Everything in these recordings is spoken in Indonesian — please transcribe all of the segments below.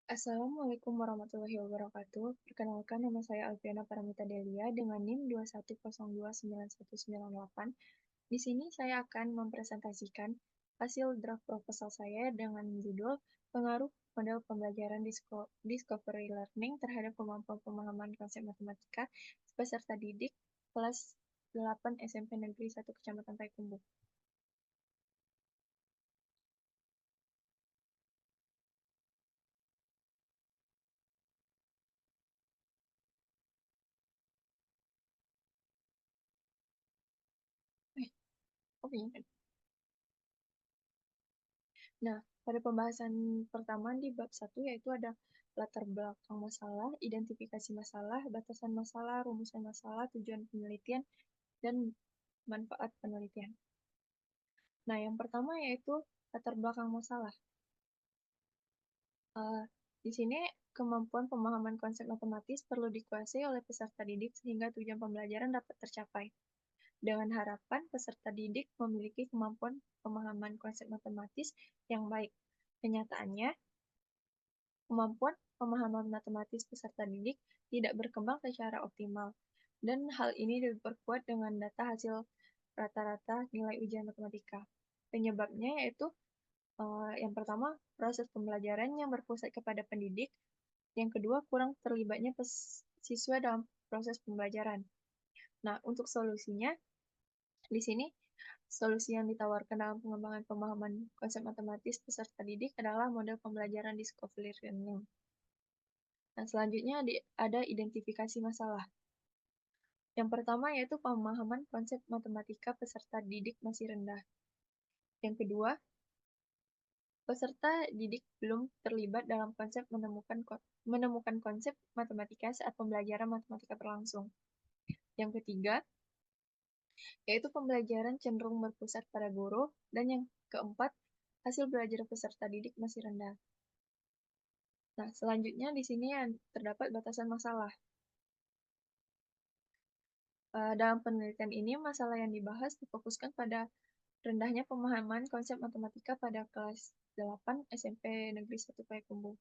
Assalamualaikum warahmatullahi wabarakatuh. Perkenalkan, nama saya Alfiana Paramita Delia dengan NIM 210299198. Di sini saya akan mempresentasikan hasil draft proposal saya dengan judul Pengaruh Model Pembelajaran Discovery Learning terhadap kemampuan pemahaman konsep matematika peserta didik kelas 8 SMP Negeri 1 Kecamatan Payakumbuh. Oh, iya. Nah, pada pembahasan pertama di bab 1 yaitu ada latar belakang masalah, identifikasi masalah, batasan masalah, rumusan masalah, tujuan penelitian, dan manfaat penelitian. Nah, yang pertama yaitu latar belakang masalah. Di sini kemampuan pemahaman konsep matematis perlu dikuasai oleh peserta didik sehingga tujuan pembelajaran dapat tercapai. Dengan harapan peserta didik memiliki kemampuan pemahaman konsep matematis yang baik. Kenyataannya, kemampuan pemahaman matematis peserta didik tidak berkembang secara optimal, dan hal ini diperkuat dengan data hasil rata-rata nilai ujian matematika. Penyebabnya yaitu yang pertama, proses pembelajaran yang berpusat kepada pendidik. Yang kedua, kurang terlibatnya siswa dalam proses pembelajaran. Nah, untuk solusinya, di sini solusi yang ditawarkan dalam pengembangan pemahaman konsep matematis peserta didik adalah model pembelajaran discovery learning. Nah, selanjutnya ada identifikasi masalah. Yang pertama yaitu pemahaman konsep matematika peserta didik masih rendah. Yang kedua, peserta didik belum terlibat dalam konsep menemukan konsep matematika saat pembelajaran matematika berlangsung. Yang ketiga, yaitu pembelajaran cenderung berpusat pada guru. Dan yang keempat, hasil belajar peserta didik masih rendah. Nah, selanjutnya di sini terdapat batasan masalah. Dalam penelitian ini, masalah yang dibahas difokuskan pada rendahnya pemahaman konsep matematika pada kelas 8 SMP Negeri 1 Payakumbuh.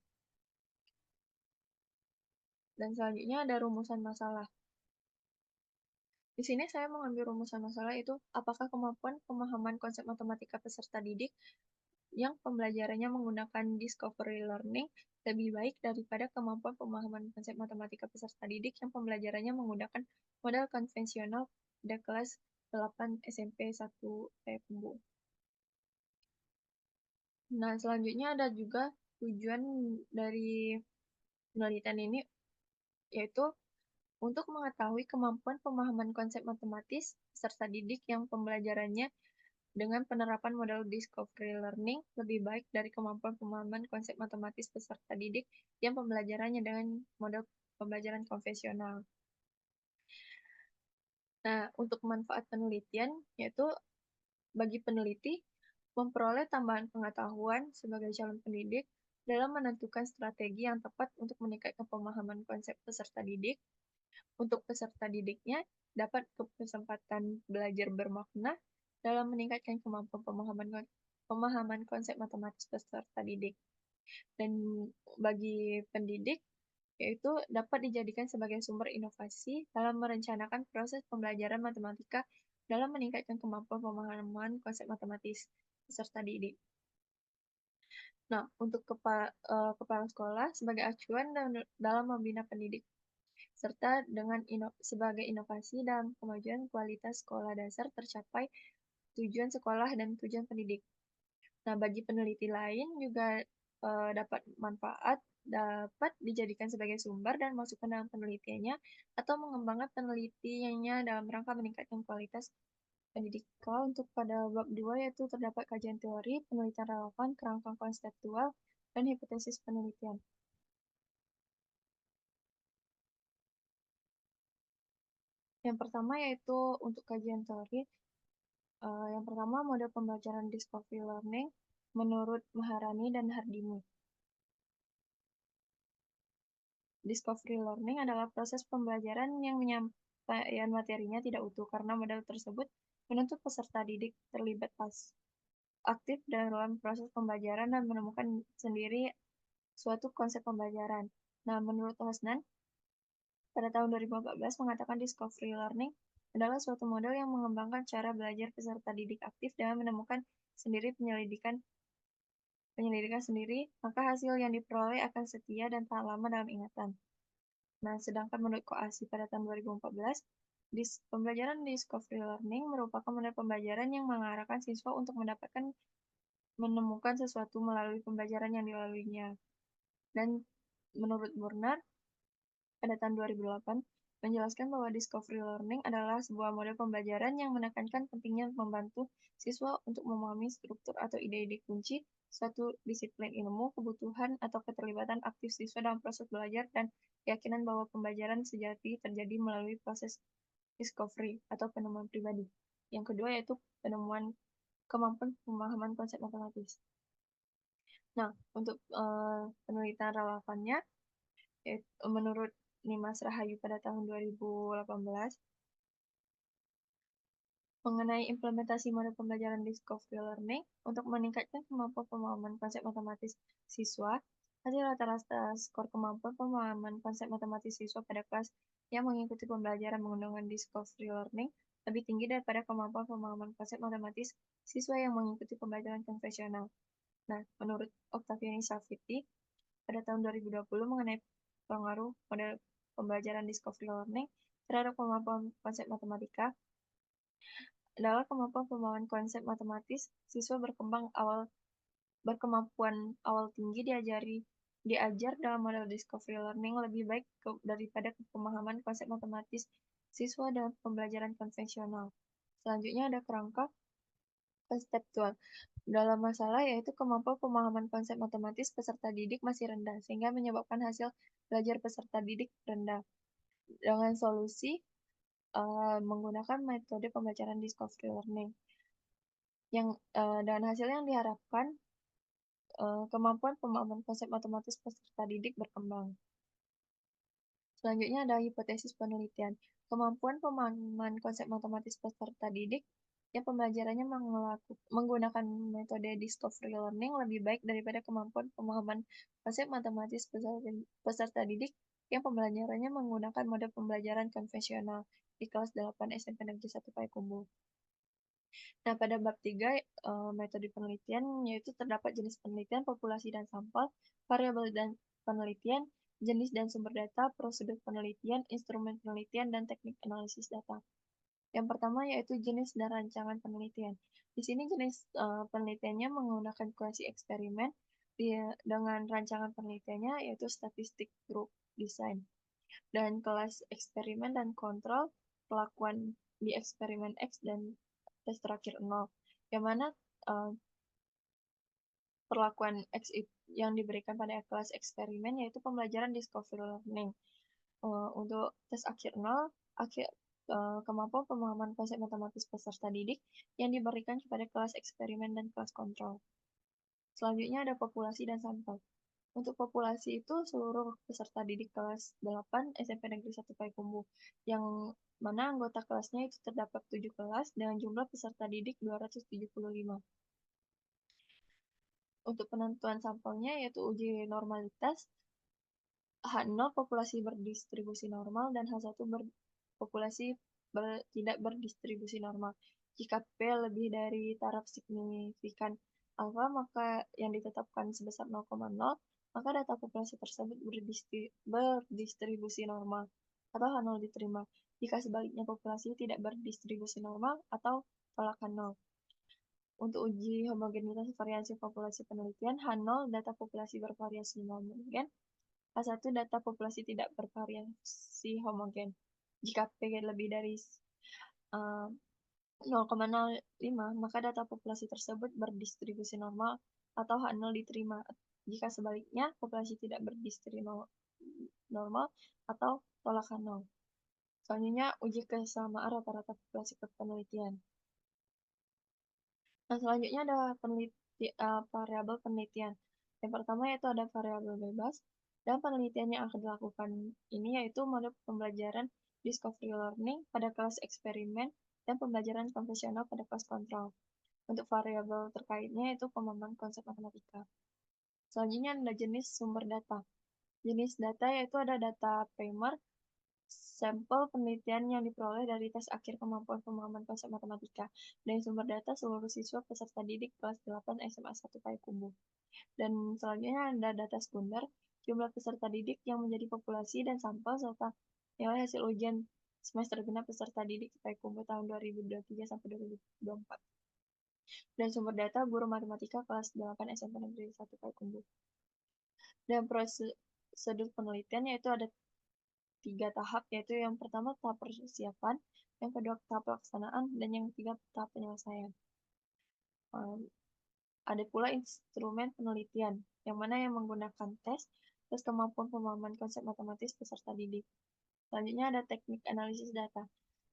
Dan selanjutnya ada rumusan masalah. Di sini saya mengambil rumusan masalah itu apakah kemampuan pemahaman konsep matematika peserta didik yang pembelajarannya menggunakan discovery learning lebih baik daripada kemampuan pemahaman konsep matematika peserta didik yang pembelajarannya menggunakan model konvensional pada kelas 8 SMP 1 Payakumbuh. Nah, selanjutnya ada juga tujuan dari penelitian ini, yaitu untuk mengetahui kemampuan pemahaman konsep matematis peserta didik yang pembelajarannya dengan penerapan model discovery learning lebih baik dari kemampuan pemahaman konsep matematis peserta didik yang pembelajarannya dengan model pembelajaran konvensional. Nah, untuk manfaat penelitian, yaitu bagi peneliti memperoleh tambahan pengetahuan sebagai calon pendidik dalam menentukan strategi yang tepat untuk meningkatkan pemahaman konsep peserta didik. Untuk peserta didiknya dapat kesempatan belajar bermakna dalam meningkatkan kemampuan pemahaman konsep matematis peserta didik. Dan bagi pendidik, yaitu dapat dijadikan sebagai sumber inovasi dalam merencanakan proses pembelajaran matematika dalam meningkatkan kemampuan pemahaman konsep matematis peserta didik. Nah, untuk kepala sekolah sebagai acuan dalam membina pendidik, serta dengan sebagai inovasi dalam kemajuan kualitas sekolah dasar tercapai tujuan sekolah dan tujuan pendidik. Nah, bagi peneliti lain juga dapat dijadikan sebagai sumber dan masukkan dalam penelitiannya atau mengembangkan penelitiannya dalam rangka meningkatkan kualitas pendidik. Kalau untuk pada bab 2 yaitu terdapat kajian teori, penelitian relevan, kerangka konseptual, dan hipotesis penelitian. Yang pertama yaitu untuk kajian teori. Yang pertama, model pembelajaran discovery learning menurut Maharani dan Hardini. Discovery learning adalah proses pembelajaran yang menyampaikan materinya tidak utuh karena model tersebut menuntut peserta didik terlibat aktif dalam proses pembelajaran dan menemukan sendiri suatu konsep pembelajaran. Nah, menurut Hosnan, pada tahun 2014 mengatakan discovery learning adalah suatu model yang mengembangkan cara belajar peserta didik aktif dengan menemukan sendiri penyelidikan sendiri, maka hasil yang diperoleh akan setia dan tahan lama dalam ingatan. Nah, sedangkan menurut Koasi pada tahun 2014, pembelajaran discovery learning merupakan model pembelajaran yang mengarahkan siswa untuk menemukan sesuatu melalui pembelajaran yang dilaluinya. Dan menurut Burner, pada tahun 2008, menjelaskan bahwa discovery learning adalah sebuah model pembelajaran yang menekankan pentingnya membantu siswa untuk memahami struktur atau ide-ide kunci suatu disiplin ilmu, kebutuhan atau keterlibatan aktif siswa dalam proses belajar, dan keyakinan bahwa pembelajaran sejati terjadi melalui proses discovery atau penemuan pribadi. Yang kedua yaitu kemampuan pemahaman konsep matematis. Nah, untuk penelitian relevannya, menurut Nimas Rahayu pada tahun 2018, mengenai implementasi model pembelajaran discovery learning untuk meningkatkan kemampuan pemahaman konsep matematis siswa, hasil rata-rata skor kemampuan pemahaman konsep matematis siswa pada kelas yang mengikuti pembelajaran menggunakan discovery learning lebih tinggi daripada kemampuan pemahaman konsep matematis siswa yang mengikuti pembelajaran konvensional. Nah, menurut Octaviani Saviti, pada tahun 2020 mengenai pengaruh model pembelajaran discovery learning terhadap kemampuan konsep matematika, adalah kemampuan pemahaman konsep matematis siswa berkemampuan awal tinggi diajar dalam model discovery learning lebih baik daripada pemahaman konsep matematis siswa dalam pembelajaran konvensional. Selanjutnya ada kerangka konseptual. Dalam masalah yaitu kemampuan pemahaman konsep matematis peserta didik masih rendah, sehingga menyebabkan hasil belajar peserta didik rendah. Dengan solusi menggunakan metode pembelajaran discovery learning, dan hasil yang diharapkan kemampuan pemahaman konsep matematis peserta didik berkembang. Selanjutnya ada hipotesis penelitian. Kemampuan pemahaman konsep matematis peserta didik yang pembelajarannya menggunakan metode discovery learning lebih baik daripada kemampuan pemahaman konsep matematis peserta didik yang pembelajarannya menggunakan mode pembelajaran konvensional di kelas 8 SMP Negeri 1 Payakumbuh. Nah, pada bab 3, metode penelitian, yaitu terdapat jenis penelitian, populasi dan sampel, variabel dan penelitian, jenis dan sumber data, prosedur penelitian, instrumen penelitian, dan teknik analisis data. Yang pertama yaitu jenis dan rancangan penelitian. Di sini jenis penelitiannya menggunakan kuasi eksperimen dengan rancangan penelitiannya yaitu statistik group design. Dan kelas eksperimen dan kontrol pelakuan di eksperimen X dan tes terakhir 0. Yang mana perlakuan X yang diberikan pada kelas eksperimen yaitu pembelajaran discovery learning. Untuk tes akhir 0, kemampuan pemahaman konsep matematis peserta didik yang diberikan kepada kelas eksperimen dan kelas kontrol. Selanjutnya ada populasi dan sampel. Untuk populasi itu seluruh peserta didik kelas 8 SMP Negeri 1 Payakumbuh, yang mana anggota kelasnya itu terdapat 7 kelas dengan jumlah peserta didik 275. Untuk penentuan sampelnya yaitu uji normalitas, H0 populasi berdistribusi normal dan H1 populasi tidak berdistribusi normal. Jika P lebih dari taraf signifikan alfa, maka yang ditetapkan sebesar 0,0, maka data populasi tersebut berdistribusi normal atau H0 diterima. Jika sebaliknya populasi tidak berdistribusi normal atau tolak H0. Untuk uji homogenitas variasi populasi penelitian, H0 data populasi bervariasi homogen, H1 data populasi tidak bervariasi homogen. Jika P lebih dari 0,05, maka data populasi tersebut berdistribusi normal atau H0 diterima. Jika sebaliknya, populasi tidak berdistribusi normal atau tolak H0. Selanjutnya, uji kesamaan rata-rata populasi penelitian. Nah, selanjutnya ada variabel penelitian. Yang pertama yaitu ada variabel bebas, dan penelitian yang akan dilakukan ini yaitu model pembelajaran discovery learning pada kelas eksperimen dan pembelajaran konvensional pada kelas kontrol. Untuk variabel terkaitnya yaitu pemahaman konsep matematika. Selanjutnya ada jenis sumber data. Jenis data yaitu ada data primer, sampel penelitian yang diperoleh dari tes akhir kemampuan pemahaman konsep matematika. Dari sumber data seluruh siswa peserta didik kelas 8 SMA 1 Payakumbuh. Dan selanjutnya ada data sekunder, jumlah peserta didik yang menjadi populasi dan sampel serta nilai hasil ujian semester genap peserta didik Payakumbuh tahun 2023 sampai 2024. Dan sumber data guru matematika kelas 8 SMP Negeri 1 Payakumbuh. Dan prosedur penelitian yaitu ada 3 tahap, yaitu yang pertama tahap persiapan, yang kedua tahap pelaksanaan, dan yang ketiga tahap penyelesaian. Ada pula instrumen penelitian, yang mana yang menggunakan tes kemampuan pemahaman konsep matematis peserta didik. Selanjutnya ada teknik analisis data.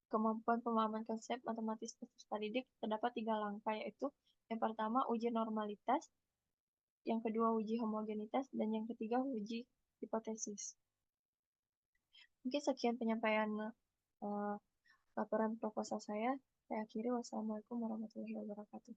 Kemampuan pemahaman konsep matematis peserta didik terdapat 3 langkah, yaitu yang pertama uji normalitas, yang kedua uji homogenitas, dan yang ketiga uji hipotesis. Mungkin sekian penyampaian laporan proposal saya. Saya akhiri. Wassalamualaikum warahmatullahi wabarakatuh.